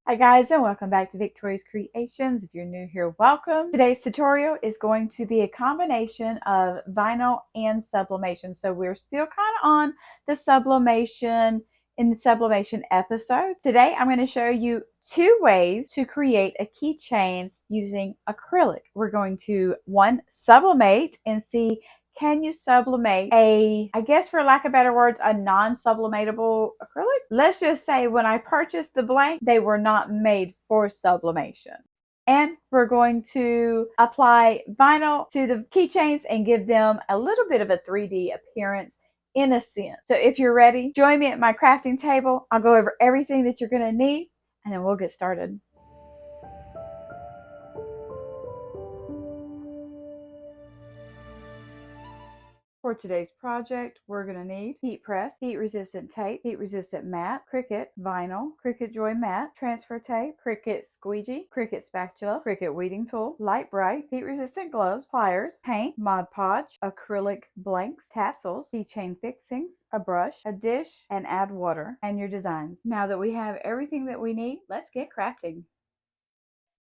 Hi guys, and welcome back to Victori's Creations. If you're new here, welcome. Today's tutorial is going to be a combination of vinyl and sublimation. So we're still kind of on the sublimation episode. Today I'm going to show you two ways to create a keychain using acrylic. We're going to sublimate and see, can you sublimate I guess for lack of better words, a non-sublimatable acrylic? Let's just say when I purchased the blank, they were not made for sublimation. And we're going to apply vinyl to the keychains and give them a little bit of a 3D appearance in a sense. So if you're ready, join me at my crafting table. I'll go over everything that you're going to need and then we'll get started. For today's project, we're going to need heat press, heat resistant tape, heat resistant mat, Cricut vinyl, Cricut Joy mat, transfer tape, Cricut squeegee, Cricut spatula, Cricut weeding tool, light bright, heat resistant gloves, pliers, paint, Mod Podge, acrylic blanks, tassels, keychain fixings, a brush, a dish, and add water, and your designs. Now that we have everything that we need, let's get crafting.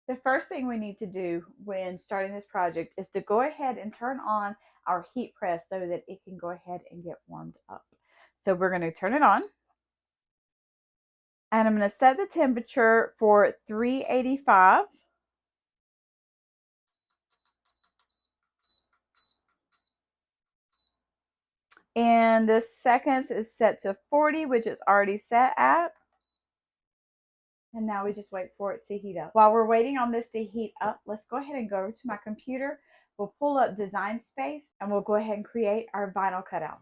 The first thing we need to do when starting this project is to go ahead and turn on our heat press so that it can go ahead and get warmed up. So we're going to turn it on. And I'm going to set the temperature for 385. And the seconds is set to 40, which is already set at. And now we just wait for it to heat up. While we're waiting on this to heat up, let's go ahead and go to my computer. We'll pull up Design Space and we'll go ahead and create our vinyl cutouts.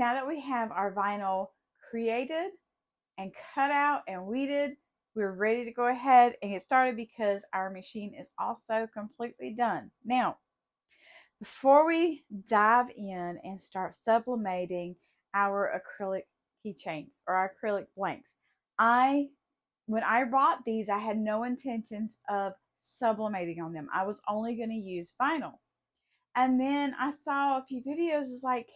now that we have our vinyl created and cut out and weeded, we're ready to go ahead and get started because our machine is also completely done. Now, before we dive in and start sublimating our acrylic keychains or our acrylic blanks, when I bought these, I had no intentions of sublimating on them. I was only going to use vinyl. And then I saw a few videos was like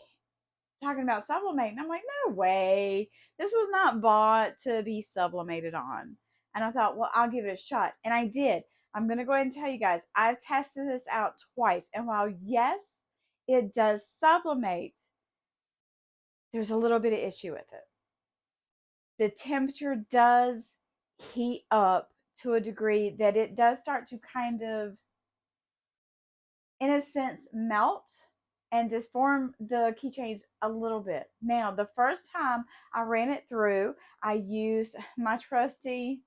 talking about sublimating. I'm like, no way. This was not bought to be sublimated on. And I thought, well, I'll give it a shot. And I did. I'm going to go ahead and tell you guys, I've tested this out twice. And while, yes, it does sublimate, there's a little bit of issue with it. The temperature does heat up to a degree that it does start to kind of, in a sense, melt and disform the keychains a little bit. Now, the first time I ran it through, I used my trusty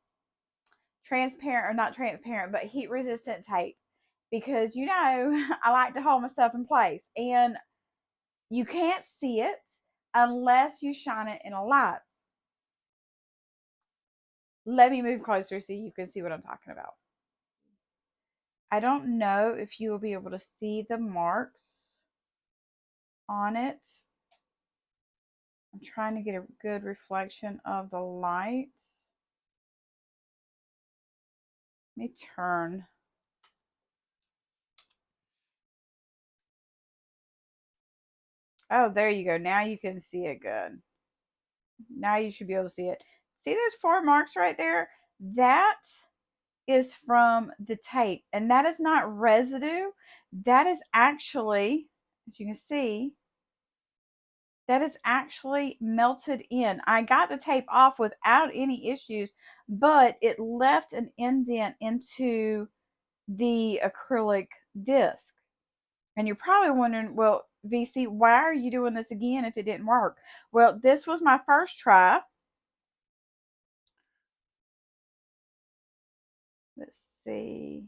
transparent, or not transparent, but heat resistant tape, because you know I like to hold my stuff in place, and you can't see it unless you shine it in a light. Let me move closer so you can see what I'm talking about. I don't know if you will be able to see the marks on it. I'm trying to get a good reflection of the light. Let me turn. Oh, there you go. Now you can see it good. Now you should be able to see it. See those 4 marks right there? That is from the tape, and that is not residue. That is actually, as you can see, that is actually melted in. I got the tape off without any issues, but it left an indent into the acrylic disc. And you're probably wondering, well, VC, why are you doing this again if it didn't work? Well, this was my first try. Let's see.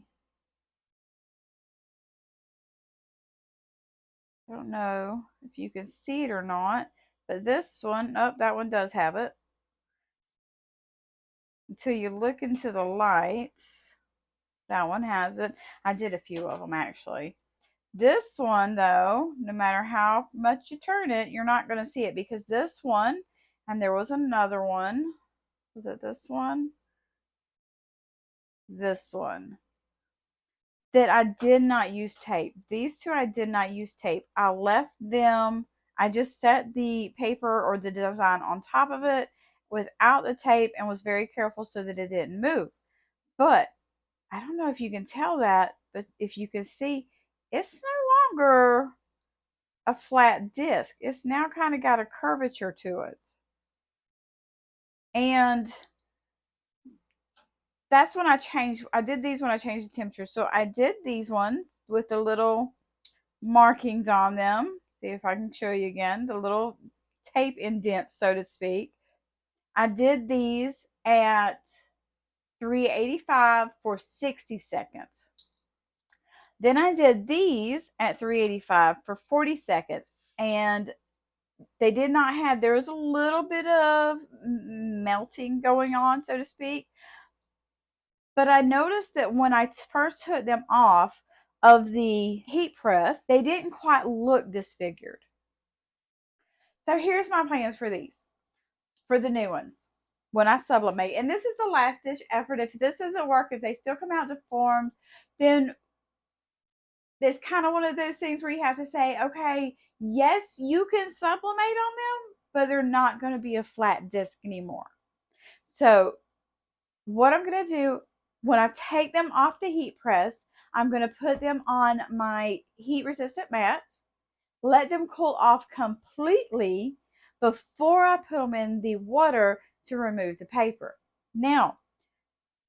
I don't know if you can see it or not, but this one, oh, that one does have it. Until you look into the lights, that one has it. I did a few of them actually. This one, though, no matter how much you turn it, you're not going to see it, because this one, and there was another one. Was it this one? This one. That I did not use tape. These two I did not use tape. I left them. I just set the paper or the design on top of it without the tape and was very careful so that it didn't move. But I don't know if you can tell that, but if you can see, it's no longer a flat disc. It's now kind of got a curvature to it. And that's when I changed. I did these when I changed the temperature. So I did these ones with the little markings on them. See if I can show you again. The little tape indents, so to speak. I did these at 385 for 60 seconds. Then I did these at 385 for 40 seconds. And they did not have, there was a little bit of melting going on, so to speak. But I noticed that when I first took them off of the heat press, they didn't quite look disfigured. So here's my plans for these, for the new ones, when I sublimate. And this is the last ditch effort. If this doesn't work, if they still come out deformed, then it's kind of one of those things where you have to say, okay, yes, you can sublimate on them, but they're not going to be a flat disc anymore. So what I'm going to do, when I take them off the heat press, I'm going to put them on my heat resistant mat, let them cool off completely before I put them in the water to remove the paper. Now,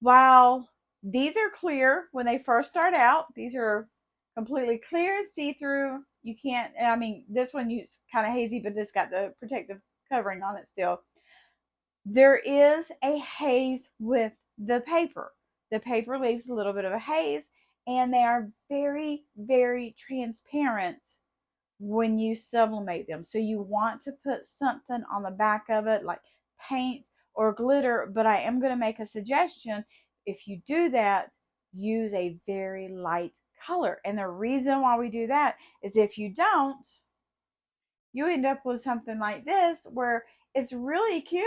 while these are clear when they first start out, these are completely clear and see-through. You can't, I mean, this one is kind of hazy, but it's got the protective covering on it still. There is a haze with the paper. The paper leaves a little bit of a haze, and they are very, very transparent when you sublimate them. So you want to put something on the back of it like paint or glitter, but I am going to make a suggestion. If you do that, use a very light color. And the reason why we do that is if you don't, you end up with something like this where it's really cute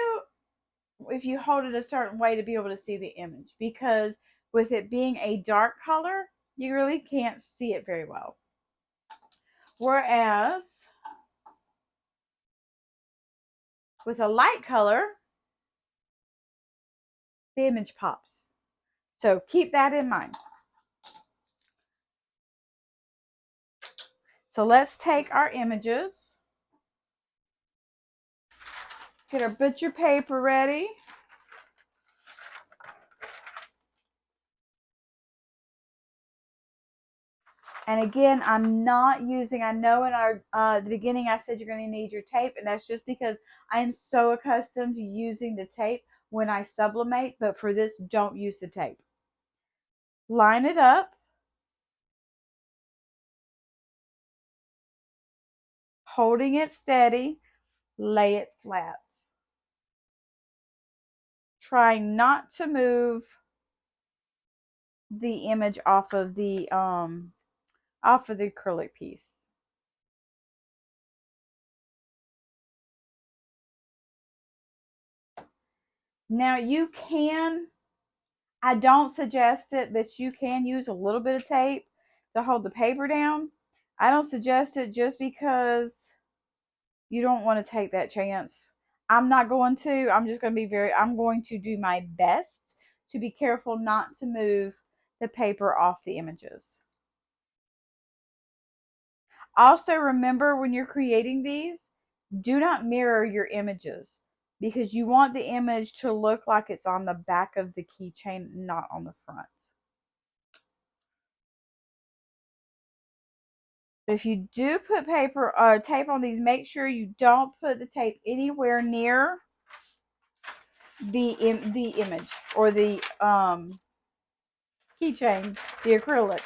if you hold it a certain way to be able to see the image, because with it being a dark color, you really can't see it very well. Whereas with a light color, the image pops. So keep that in mind. So let's take our images, get our butcher paper ready. And again, I'm not using, I know in our the beginning I said you're going to need your tape, and that's just because I am so accustomed to using the tape when I sublimate, but for this, don't use the tape. Line it up, holding it steady, lay it flat. Try not to move the image off of the acrylic piece. Now you can, I don't suggest it, but you can use a little bit of tape to hold the paper down. I don't suggest it just because you don't want to take that chance. I'm not going to. I'm just going to be I'm going to do my best to be careful not to move the paper off the images. Also, remember when you're creating these, do not mirror your images because you want the image to look like it's on the back of the keychain, not on the front. If you do put tape on these, make sure you don't put the tape anywhere near the image or the keychain, the acrylic.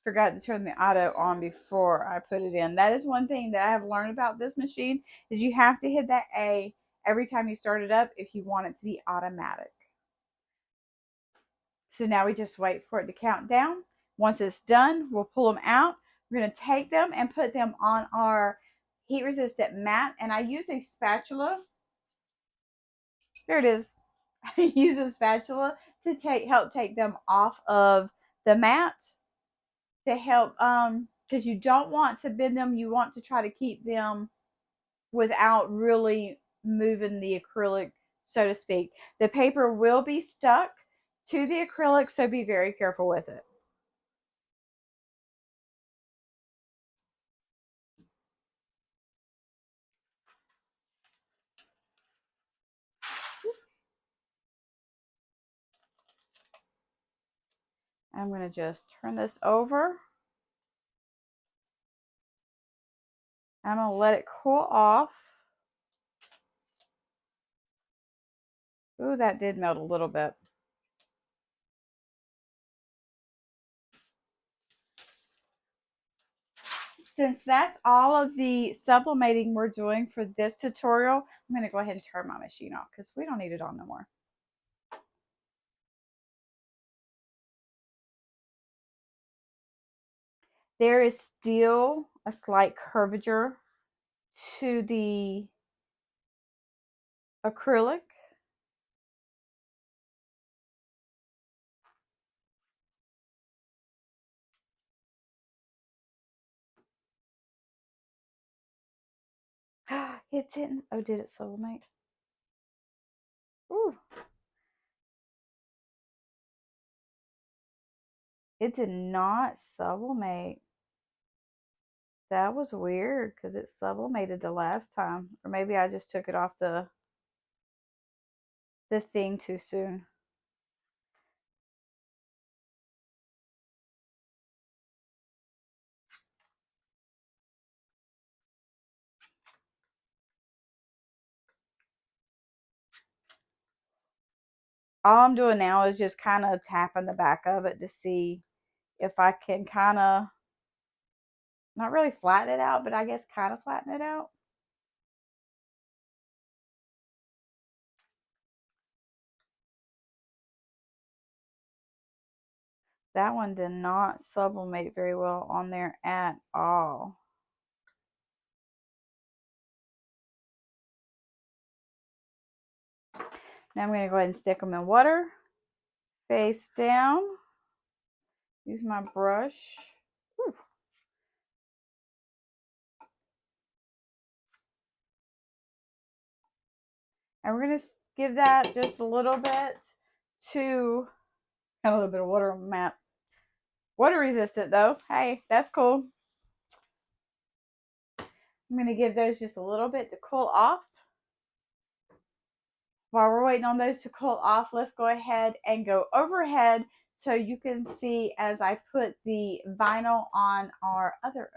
Forgot to turn the auto on before I put it in. That is one thing that I have learned about this machine is you have to hit that A every time you start it up if you want it to be automatic. So now we just wait for it to count down. Once it's done, we'll pull them out. We're going to take them and put them on our heat resistant mat. And I use a spatula. There it is. I use a spatula to help take them off of the mat to help, because you don't want to bend them. You want to try to keep them without really moving the acrylic, so to speak. The paper will be stuck to the acrylic, so be very careful with it. I'm going to just turn this over. I'm going to let it cool off. Ooh, that did melt a little bit. Since that's all of the sublimating we're doing for this tutorial, I'm going to go ahead and turn my machine off because we don't need it on no more. There is still a slight curvature to the acrylic. It didn't. Oh, did it sublimate? Ooh. It did not sublimate. That was weird because it sublimated the last time. Or maybe I just took it off the thing too soon. All I'm doing now is just kind of tapping the back of it to see if I can kind of, not really flatten it out, but I guess kind of flatten it out. That one did not sublimate very well on there at all. Now I'm going to go ahead and stick them in water, face down, use my brush. Whew. And we're going to give that just a little bit to, a little bit of water on the mat. Water resistant though. Hey, that's cool. I'm going to give those just a little bit to cool off. While we're waiting on those to cool off, let's go ahead and go overhead so you can see as I put the vinyl on our other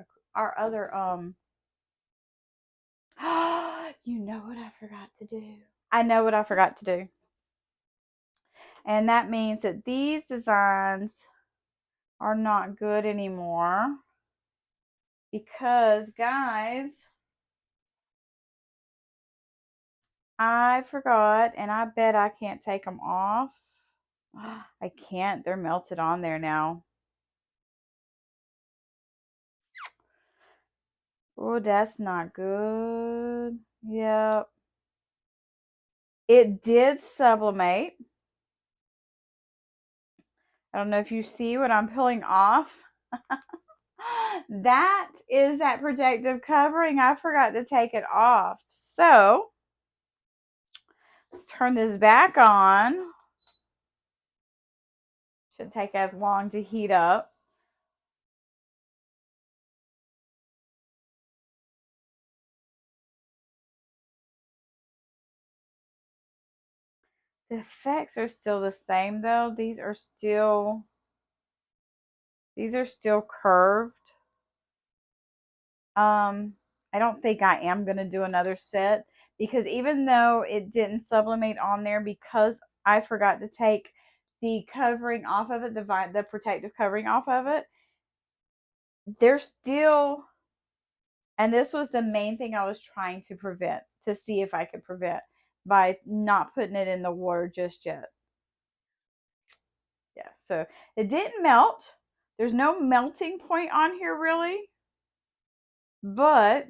you know what I forgot to do. I know what I forgot to do. And that means that these designs are not good anymore because, guys, I forgot, and I bet I can't take them off. I can't. They're melted on there now. Oh, that's not good. Yep. It did sublimate. I don't know if you see what I'm pulling off. That is that protective covering. I forgot to take it off. So, let's turn this back on. Shouldn't take as long to heat up. The effects are still the same though. These are still curved. I don't think I am going to do another set because even though it didn't sublimate on there because I forgot to take the covering off of it, the protective covering off of it, there's still, and this was the main thing I was trying to prevent, to see if I could prevent by not putting it in the water just yet. Yeah, so it didn't melt. There's no melting point on here really, but,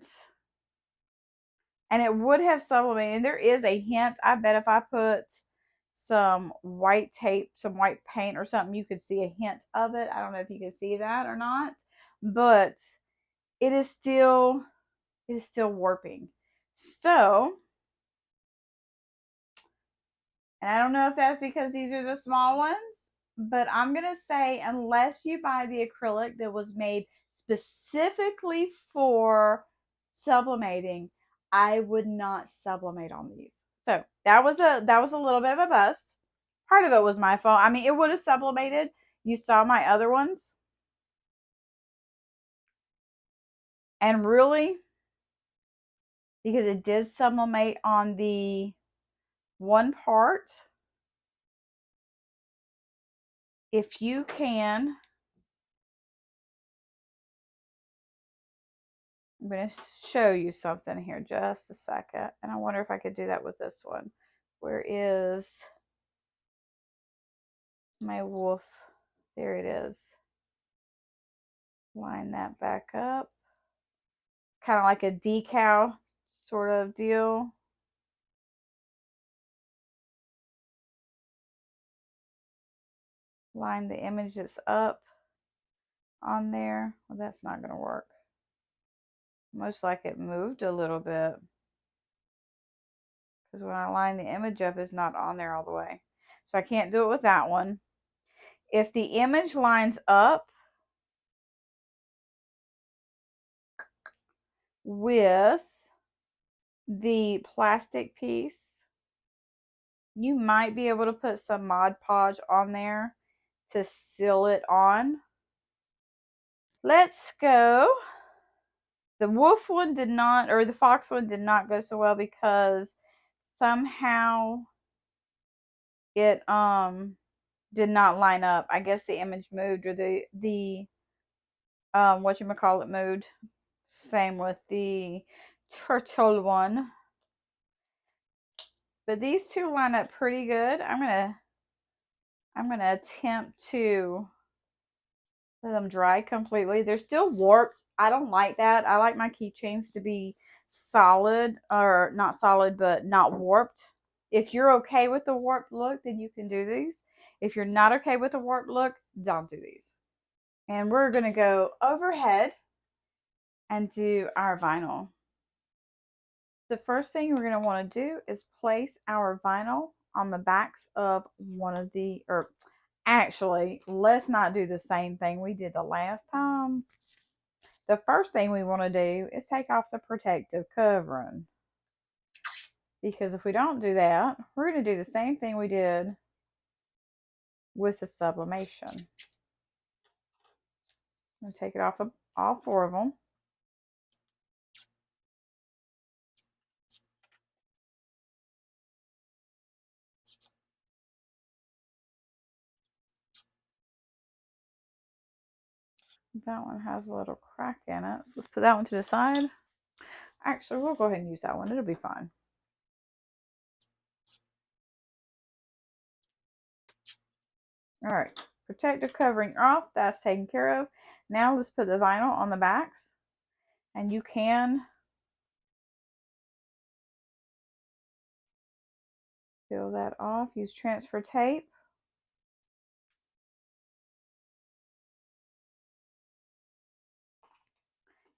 and it would have sublimated. And there is a hint. I bet if I put some white tape, some white paint or something, you could see a hint of it. I don't know if you can see that or not, but it is still warping. So, and I don't know if that's because these are the small ones, but I'm going to say unless you buy the acrylic that was made specifically for sublimating, I would not sublimate on these. So that was a little bit of a bust. Part of it was my fault. I mean, it would have sublimated. You saw my other ones. And really, because it did sublimate on the one part, if you can, I'm going to show you something here just a second. And I wonder if I could do that with this one. Where is my wolf? There it is. Line that back up. Kind of like a decal sort of deal. Line the image that's up on there. Well, that's not going to work. Most like it moved a little bit. Because when I line the image up, it's not on there all the way. So I can't do it with that one. If the image lines up with the plastic piece, you might be able to put some Mod Podge on there to seal it on. Let's go. The wolf one did not, or the fox one did not go so well because somehow it did not line up. I guess the image moved, or the whatchamacallit moved. Same with the turtle one. But these two line up pretty good. I'm gonna attempt to let them dry completely. They're still warped. I don't like that. I like my keychains to be solid, or not solid, but not warped. If you're okay with the warped look, then you can do these. If you're not okay with the warped look, don't do these. And we're gonna go overhead and do our vinyl. The first thing we're going to want to do is place our vinyl on the backs of one of the, or actually, let's not do the same thing we did the last time. The first thing we want to do is take off the protective covering. Because if we don't do that, we're going to do the same thing we did with the sublimation. I'm going to take it off of all four of them. That one has a little crack in it. So let's put that one to the side. Actually, we'll go ahead and use that one. It'll be fine. All right, protective covering off. That's taken care of. Now let's put the vinyl on the backs. And you can peel that off. Use transfer tape.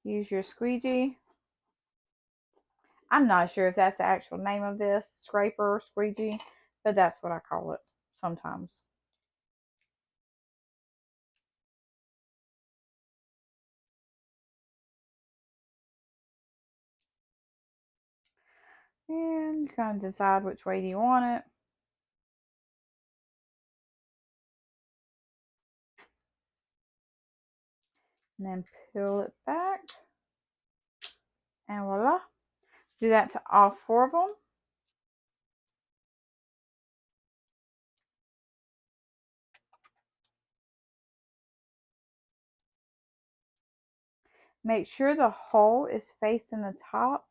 Use your squeegee. I'm not sure if that's the actual name of this, scraper or squeegee, but that's what I call it sometimes. And you kind of decide which way do you want it. And then peel it back. And voila. Do that to all four of them. Make sure the hole is facing the top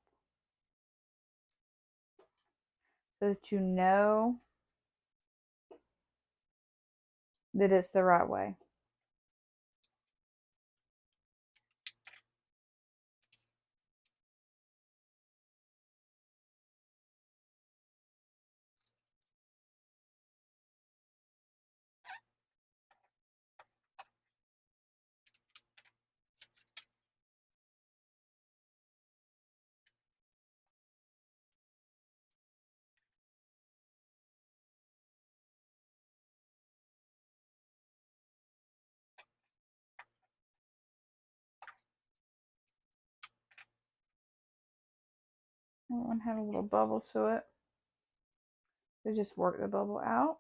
so that you know that it's the right way. That one had a little bubble to it. So just work the bubble out.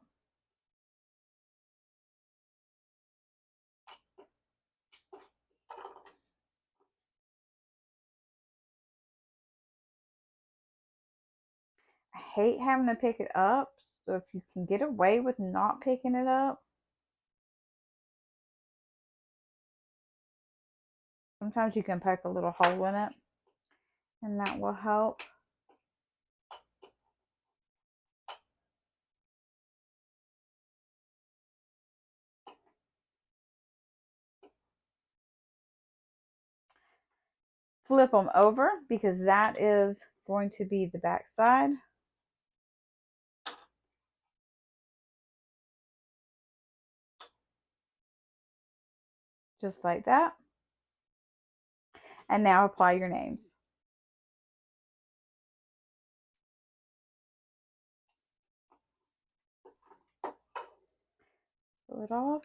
I hate having to pick it up, so if you can get away with not picking it up, sometimes you can poke a little hole in it, and that will help. Flip them over because that is going to be the back side. Just like that. And now apply your names. Pull it off.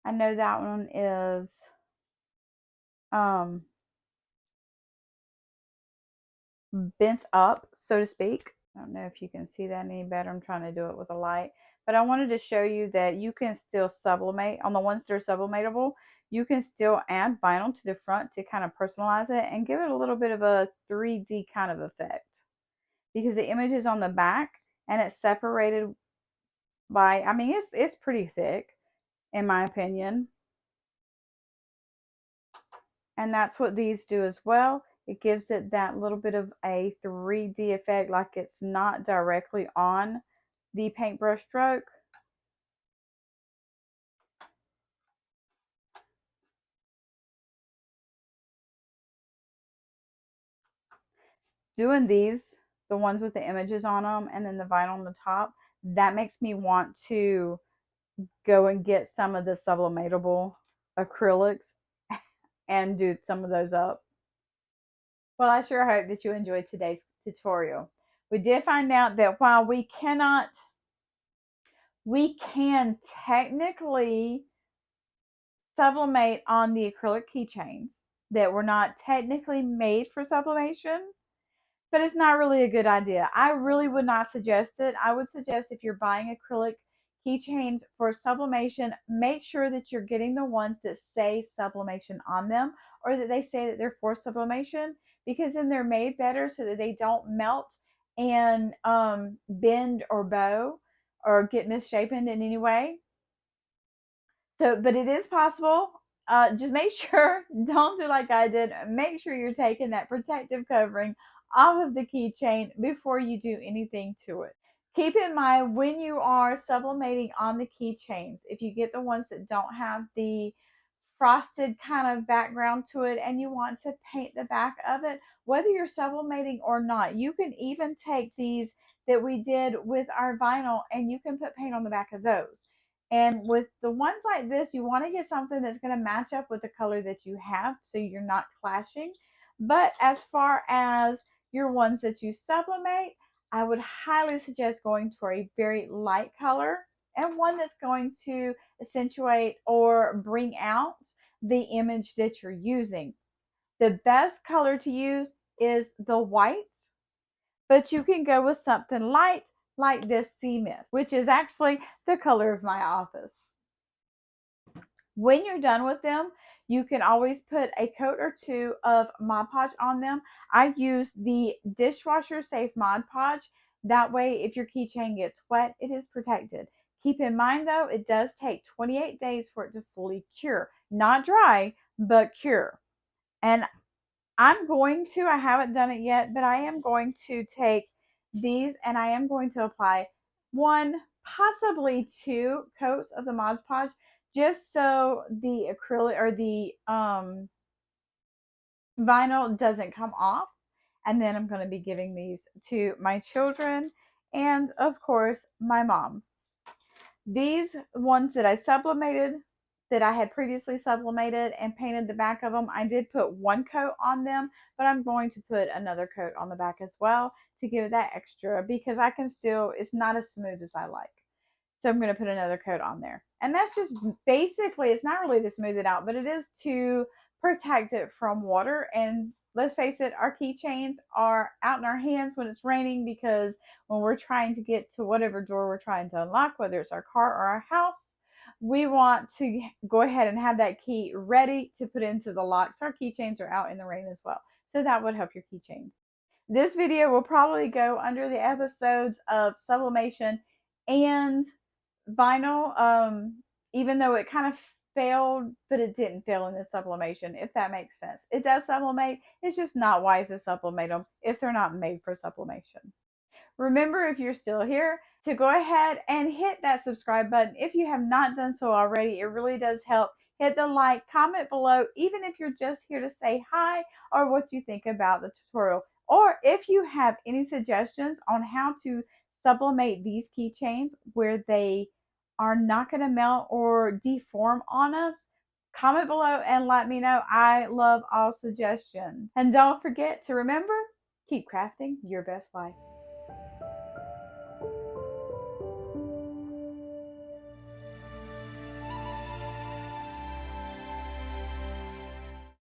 I know that one is bent up, so to speak. I don't know if you can see that any better. I'm trying to do it with a light. But I wanted to show you that you can still sublimate. On the ones that are sublimatable, you can still add vinyl to the front to kind of personalize it and give it a little bit of a 3D kind of effect. Because the image is on the back and it's separated by, I mean, it's pretty thick in my opinion. And that's what these do as well. It gives it that little bit of a 3D effect, like it's not directly on the paintbrush stroke. Doing these, the ones with the images on them and then the vinyl on the top, that makes me want to go and get some of the sublimatable acrylics and do some of those up. Well, I sure hope that you enjoyed today's tutorial. We did find out that while we can technically sublimate on the acrylic keychains, that were not technically made for sublimation, but it's not really a good idea. I really would not suggest it. I would suggest if you're buying acrylic keychains for sublimation, make sure that you're getting the ones that say sublimation on them, or that they say that they're for sublimation, because then they're made better so that they don't melt and bend or bow or get misshapen in any way. So, but it is possible. Just make sure, don't do like I did. Make sure you're taking that protective covering off of the keychain before you do anything to it. Keep in mind when you are sublimating on the keychains, if you get the ones that don't have the frosted kind of background to it and you want to paint the back of it, whether you're sublimating or not, you can even take these that we did with our vinyl and you can put paint on the back of those. And with the ones like this, you want to get something that's going to match up with the color that you have so you're not clashing. But as far as your ones that you sublimate, I would highly suggest going for a very light color and one that's going to accentuate or bring out the image that you're using. The best color to use is the whites, but you can go with something light like this sea mist, which is actually the color of my office. When you're done with them, you can always put a coat or two of Mod Podge on them. I use the dishwasher safe Mod Podge. That way, if your keychain gets wet, it is protected. Keep in mind though, it does take 28 days for it to fully cure. Not dry, but cure. And I haven't done it yet, but I am going to take these and I am going to apply one, possibly two coats of the Mod Podge, just so the acrylic or the vinyl doesn't come off. And then I'm going to be giving these to my children and, of course, my mom. These ones that I sublimated, that I had previously sublimated and painted the back of them, I did put one coat on them, but I'm going to put another coat on the back as well to give it that extra, because I can still, it's not as smooth as I like. So I'm going to put another coat on there. And that's just basically, it's not really to smooth it out, but it is to protect it from water. And let's face it, our keychains are out in our hands when it's raining, because when we're trying to get to whatever door we're trying to unlock, whether it's our car or our house, we want to go ahead and have that key ready to put into the lock. So our keychains are out in the rain as well. So that would help your keychains. This video will probably go under the episodes of sublimation and vinyl, even though it kind of failed, but it didn't fail in the sublimation, if that makes sense. It does sublimate, it's just not wise to sublimate them if they're not made for sublimation. Remember, if you're still here, to go ahead and hit that subscribe button if you have not done so already. It really does help. Hit the like, comment below, even if you're just here to say hi or what you think about the tutorial. Or if you have any suggestions on how to sublimate these keychains where they are not going to melt or deform on us, comment below and let me know. I love all suggestions. And don't forget to remember, keep crafting your best life.